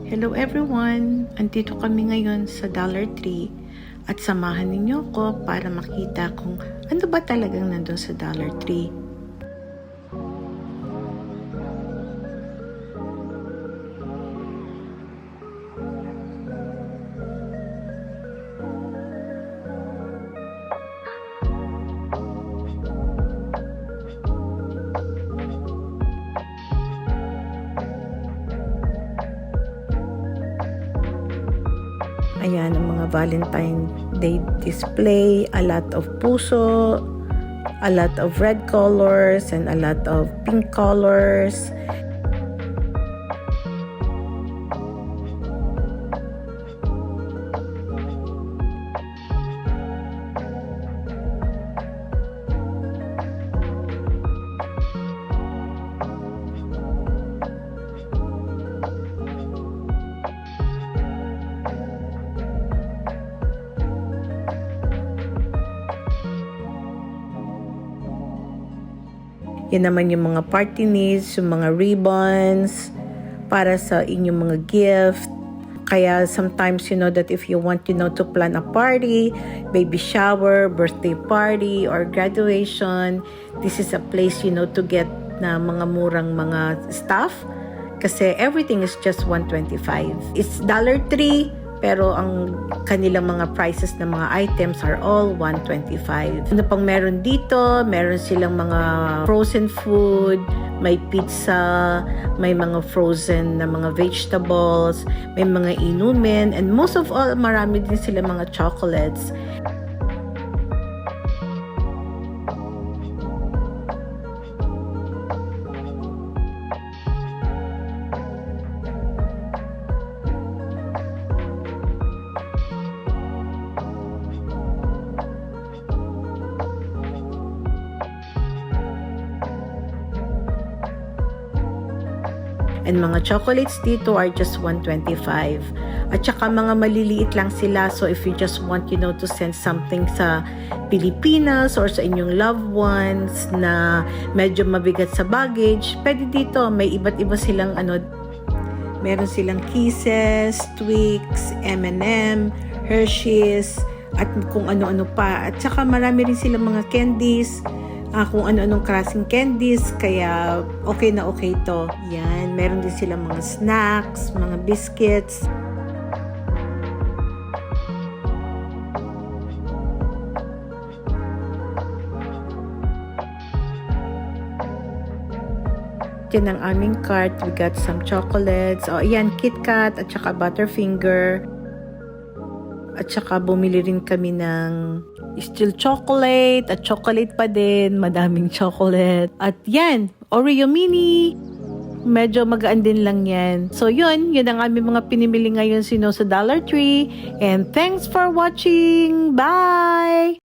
Hello everyone! Andito kami ngayon sa Dollar Tree at samahan ninyo ko para makita kung ano ba talagang nandun sa Dollar Tree. Ayan ang mga Valentine Day display, a lot of puso, a lot of red colors, and a lot of pink colors. Yan naman yung mga party needs, yung mga ribbons para sa inyong mga gift. Kaya sometimes, that if you want, to plan a party, baby shower, birthday party, or graduation, this is a place, to get na mga murang mga stuff. Kasi everything is just $125. It's Dollar Tree, pero ang kanilang mga prices ng mga items are all $125. Ano pang meron dito? Meron silang mga frozen food, may pizza, may mga frozen na mga vegetables, may mga inumin, and most of all, marami din sila mga chocolates. And mga chocolates dito are just $125. At saka mga maliliit lang sila. So if you just want, to send something sa Pilipinas or sa inyong loved ones na medyo mabigat sa baggage, pwede dito. May iba't iba silang meron silang Kisses, Twix, M&M, Hershey's, at kung ano-ano pa. At saka marami rin silang mga candies, kung ano-anong klaseng candies, kaya okay na okay to. Yan, meron din silang mga snacks, mga biscuits. Yan ang aming cart. We got some chocolates. Ayan, KitKat at saka Butterfinger. At saka bumili rin kami ng still chocolate at chocolate pa din. Madaming chocolate. At yan, Oreo Mini. Medyo magaan din lang yan. So yun ang aming mga pinimili ngayon sa Dollar Tree. And thanks for watching. Bye!